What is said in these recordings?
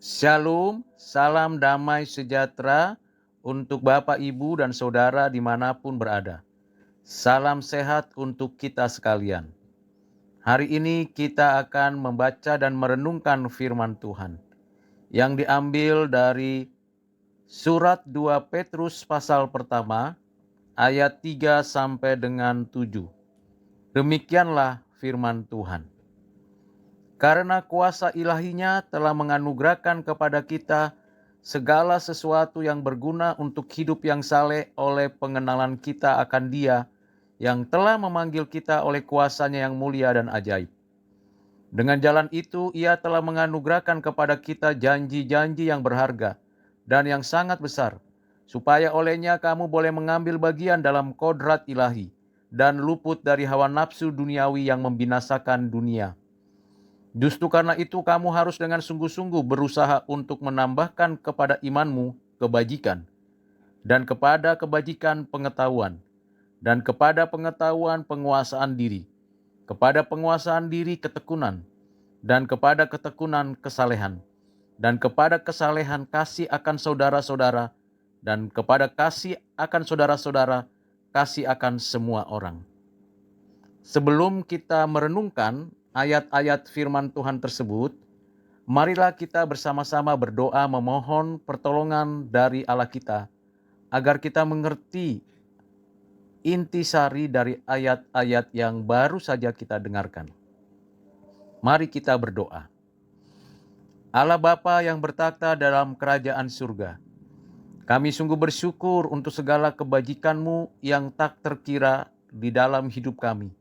Shalom, salam damai sejahtera untuk Bapak, Ibu, dan Saudara dimanapun berada. Salam sehat untuk kita sekalian. Hari ini kita akan membaca dan merenungkan firman Tuhan yang diambil dari surat 2 Petrus pasal pertama ayat 3 sampai dengan 7. Demikianlah firman Tuhan. Karena kuasa ilahinya telah menganugerahkan kepada kita segala sesuatu yang berguna untuk hidup yang saleh oleh pengenalan kita akan Dia yang telah memanggil kita oleh kuasanya yang mulia dan ajaib. Dengan jalan itu Ia telah menganugerahkan kepada kita janji-janji yang berharga dan yang sangat besar, supaya olehnya kamu boleh mengambil bagian dalam kodrat ilahi dan luput dari hawa nafsu duniawi yang membinasakan dunia. Justru karena itu kamu harus dengan sungguh-sungguh berusaha untuk menambahkan kepada imanmu kebajikan, dan kepada kebajikan pengetahuan, dan kepada pengetahuan penguasaan diri, kepada penguasaan diri ketekunan, dan kepada ketekunan kesalehan, dan kepada kesalehan kasih akan saudara-saudara, dan kepada kasih akan saudara-saudara, kasih akan semua orang. Sebelum kita merenungkan ayat-ayat firman Tuhan tersebut, marilah kita bersama-sama berdoa memohon pertolongan dari Allah kita, agar kita mengerti intisari dari ayat-ayat yang baru saja kita dengarkan. Mari kita berdoa. Allah Bapa yang bertakhta dalam kerajaan surga, kami sungguh bersyukur untuk segala kebajikan-Mu yang tak terkira di dalam hidup kami.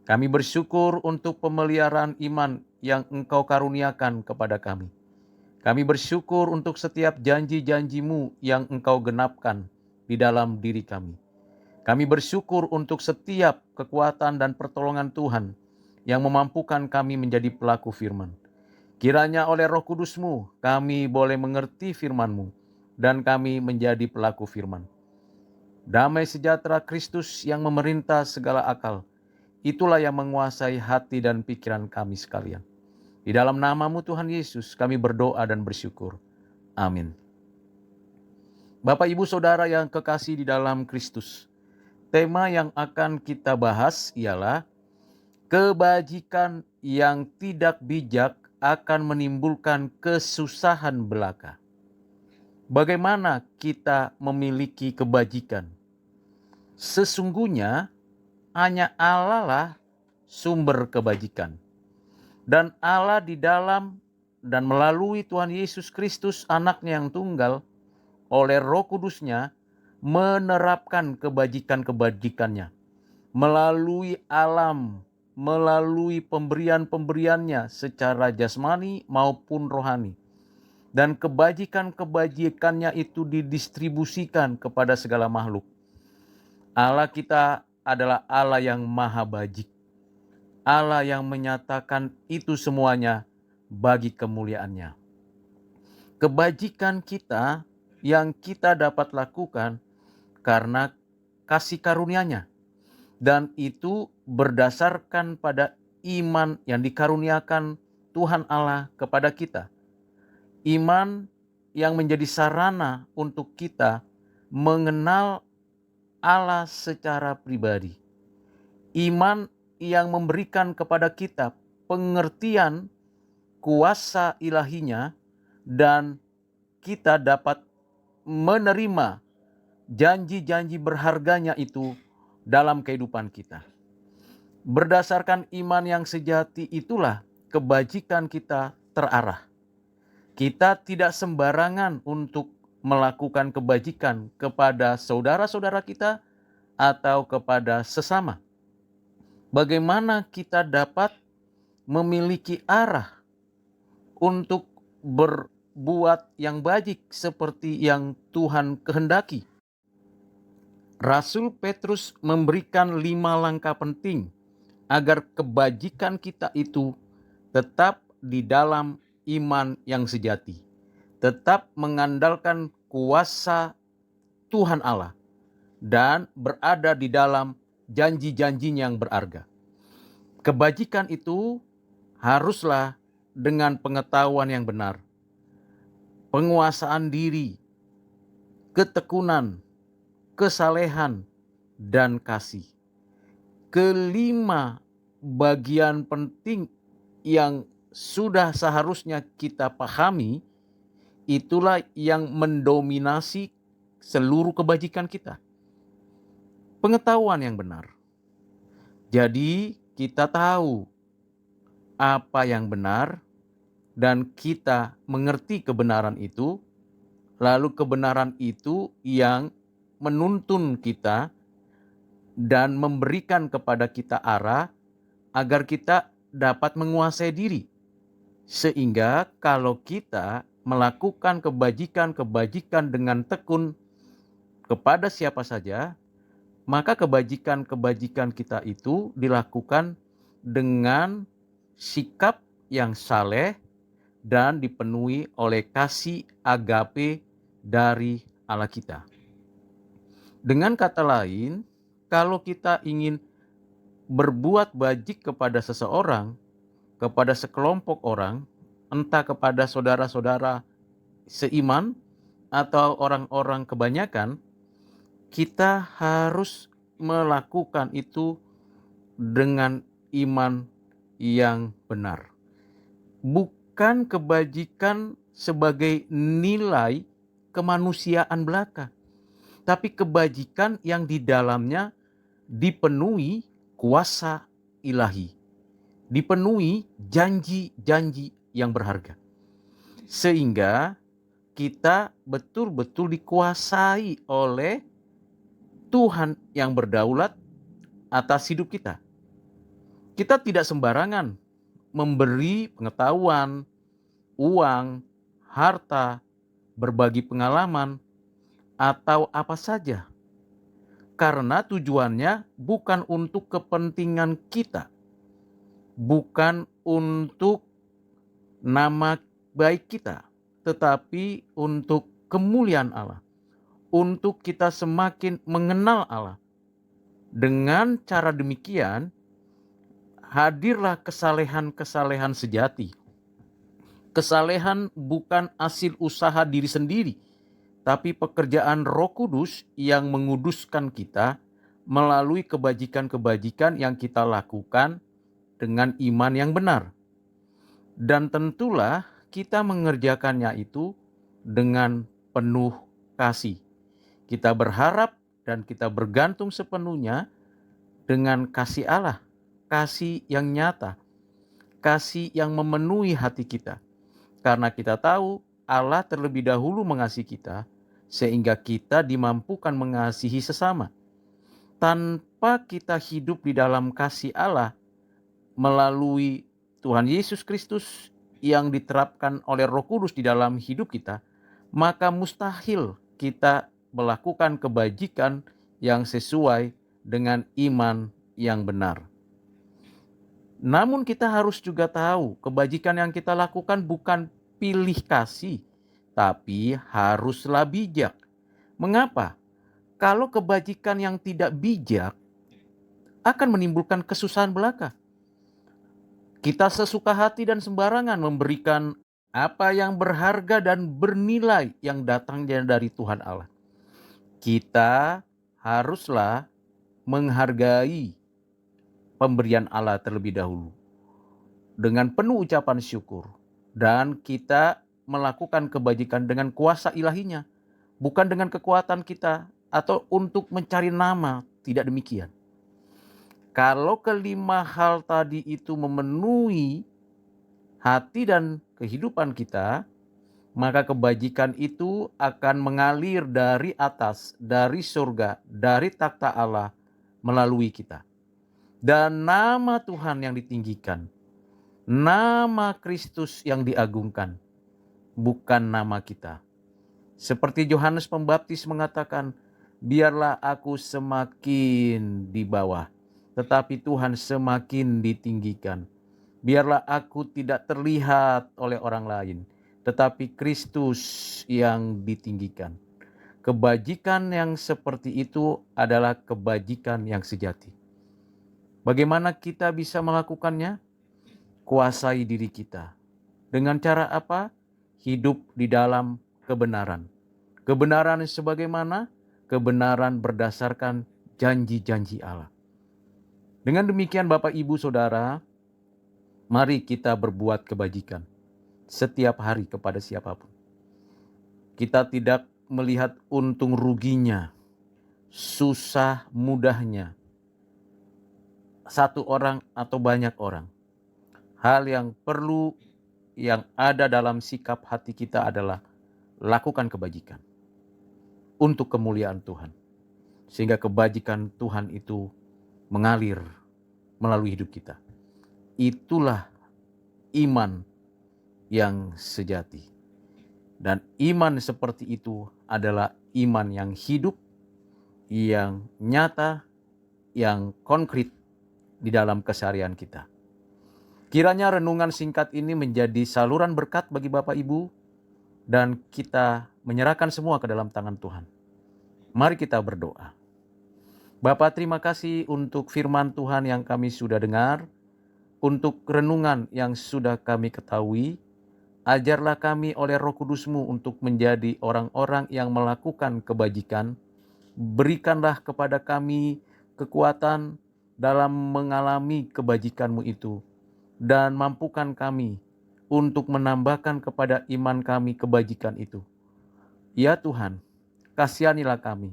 Kami bersyukur untuk pemeliharaan iman yang Engkau karuniakan kepada kami. Kami bersyukur untuk setiap janji-janji-Mu yang Engkau genapkan di dalam diri kami. Kami bersyukur untuk setiap kekuatan dan pertolongan Tuhan yang memampukan kami menjadi pelaku firman. Kiranya oleh Roh Kudus-Mu kami boleh mengerti firman-Mu dan kami menjadi pelaku firman. Damai sejahtera Kristus yang memerintah segala akal, itulah yang menguasai hati dan pikiran kami sekalian. Di dalam nama-Mu Tuhan Yesus kami berdoa dan bersyukur. Amin. Bapak, Ibu, Saudara yang kekasih di dalam Kristus, tema yang akan kita bahas ialah kebajikan yang tidak bijak akan menimbulkan kesusahan belaka. Bagaimana kita memiliki kebajikan? Sesungguhnya hanya Allah lah sumber kebajikan. Dan Allah di dalam dan melalui Tuhan Yesus Kristus anaknya yang tunggal oleh Roh Kudusnya menerapkan kebajikan-kebajikannya melalui alam, melalui pemberian-pemberiannya secara jasmani maupun rohani. Dan kebajikan-kebajikannya itu didistribusikan kepada segala makhluk. Allah kita adalah Allah yang maha bajik. Allah yang menyatakan itu semuanya bagi kemuliaannya. Kebajikan kita yang kita dapat lakukan karena kasih karunia-Nya. Dan itu berdasarkan pada iman yang dikaruniakan Tuhan Allah kepada kita. Iman yang menjadi sarana untuk kita mengenal Allah secara pribadi. Iman yang memberikan kepada kita pengertian kuasa ilahinya dan kita dapat menerima janji-janji berharganya itu dalam kehidupan kita. Berdasarkan iman yang sejati itulah kebajikan kita terarah. Kita tidak sembarangan untuk melakukan kebajikan kepada saudara-saudara kita atau kepada sesama. Bagaimana kita dapat memiliki arah untuk berbuat yang baik seperti yang Tuhan kehendaki? Rasul Petrus memberikan 5 langkah penting agar kebajikan kita itu tetap di dalam iman yang sejati, tetap mengandalkan kuasa Tuhan Allah, dan berada di dalam janji-janjinya yang berharga. Kebajikan itu haruslah dengan pengetahuan yang benar, penguasaan diri, ketekunan, kesalehan, dan kasih. Kelima bagian penting yang sudah seharusnya kita pahami, itulah yang mendominasi seluruh kebajikan kita. Pengetahuan yang benar. Jadi kita tahu apa yang benar dan kita mengerti kebenaran itu, lalu kebenaran itu yang menuntun kita dan memberikan kepada kita arah agar kita dapat menguasai diri. Sehingga kalau kita melakukan kebajikan-kebajikan dengan tekun kepada siapa saja, maka kebajikan-kebajikan kita itu dilakukan dengan sikap yang saleh dan dipenuhi oleh kasih agape dari Allah kita. Dengan kata lain, kalau kita ingin berbuat bajik kepada seseorang, kepada sekelompok orang, entah kepada saudara-saudara seiman atau orang-orang kebanyakan, kita harus melakukan itu dengan iman yang benar. Bukan kebajikan sebagai nilai kemanusiaan belaka, tapi kebajikan yang di dalamnya dipenuhi kuasa ilahi, dipenuhi janji-janji yang berharga. Sehingga kita betul-betul dikuasai oleh Tuhan yang berdaulat atas hidup kita. Kita tidak sembarangan memberi pengetahuan, uang, harta, berbagi pengalaman, atau apa saja. Karena tujuannya bukan untuk kepentingan kita, bukan untuk nama baik kita, tetapi untuk kemuliaan Allah, untuk kita semakin mengenal Allah. Dengan cara demikian, hadirlah kesalehan-kesalehan sejati. Kesalehan bukan hasil usaha diri sendiri, tapi pekerjaan Roh Kudus yang menguduskan kita melalui kebajikan-kebajikan yang kita lakukan dengan iman yang benar. Dan tentulah kita mengerjakannya itu dengan penuh kasih. Kita berharap dan kita bergantung sepenuhnya dengan kasih Allah, kasih yang nyata, kasih yang memenuhi hati kita. Karena kita tahu Allah terlebih dahulu mengasihi kita, sehingga kita dimampukan mengasihi sesama. Tanpa kita hidup di dalam kasih Allah melalui Tuhan Yesus Kristus yang diterapkan oleh Roh Kudus di dalam hidup kita, maka mustahil kita melakukan kebajikan yang sesuai dengan iman yang benar. Namun kita harus juga tahu kebajikan yang kita lakukan bukan pilih kasih, tapi haruslah bijak. Mengapa? Kalau kebajikan yang tidak bijak akan menimbulkan kesusahan belaka. Kita sesuka hati dan sembarangan memberikan apa yang berharga dan bernilai yang datangnya dari Tuhan Allah. Kita haruslah menghargai pemberian Allah terlebih dahulu dengan penuh ucapan syukur, dan kita melakukan kebajikan dengan kuasa ilahinya, bukan dengan kekuatan kita atau untuk mencari nama. Tidak demikian. Kalau kelima hal tadi itu memenuhi hati dan kehidupan kita, maka kebajikan itu akan mengalir dari atas, dari surga, dari takhta Allah melalui kita. Dan nama Tuhan yang ditinggikan, nama Kristus yang diagungkan, bukan nama kita. Seperti Yohanes Pembaptis mengatakan, biarlah aku semakin di bawah, tetapi Tuhan semakin ditinggikan. Biarlah aku tidak terlihat oleh orang lain, tetapi Kristus yang ditinggikan. Kebajikan yang seperti itu adalah kebajikan yang sejati. Bagaimana kita bisa melakukannya? Kuasai diri kita. Dengan cara apa? Hidup di dalam kebenaran. Kebenaran sebagaimana? Kebenaran berdasarkan janji-janji Allah. Dengan demikian Bapak Ibu Saudara, mari kita berbuat kebajikan setiap hari kepada siapapun. Kita tidak melihat untung ruginya, susah mudahnya, satu orang atau banyak orang. Hal yang perlu yang ada dalam sikap hati kita adalah lakukan kebajikan untuk kemuliaan Tuhan. Sehingga kebajikan Tuhan itu mengalir melalui hidup kita. Itulah iman yang sejati. Dan iman seperti itu adalah iman yang hidup, yang nyata, yang konkret di dalam keseharian kita. Kiranya renungan singkat ini menjadi saluran berkat bagi Bapak Ibu, dan kita menyerahkan semua ke dalam tangan Tuhan. Mari kita berdoa. Bapa, terima kasih untuk firman Tuhan yang kami sudah dengar, untuk renungan yang sudah kami ketahui. Ajarlah kami oleh Roh Kudus-Mu untuk menjadi orang-orang yang melakukan kebajikan. Berikanlah kepada kami kekuatan dalam mengalami kebajikan-Mu itu, dan mampukan kami untuk menambahkan kepada iman kami kebajikan itu. Ya Tuhan, kasihanilah kami.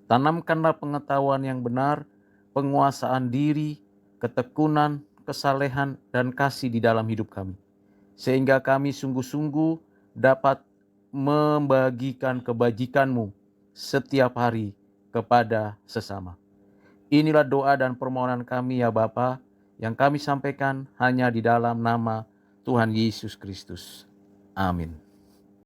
Tanamkanlah pengetahuan yang benar, penguasaan diri, ketekunan, kesalehan, dan kasih di dalam hidup kami. Sehingga kami sungguh-sungguh dapat membagikan kebajikan-Mu setiap hari kepada sesama. Inilah doa dan permohonan kami ya Bapa, yang kami sampaikan hanya di dalam nama Tuhan Yesus Kristus. Amin.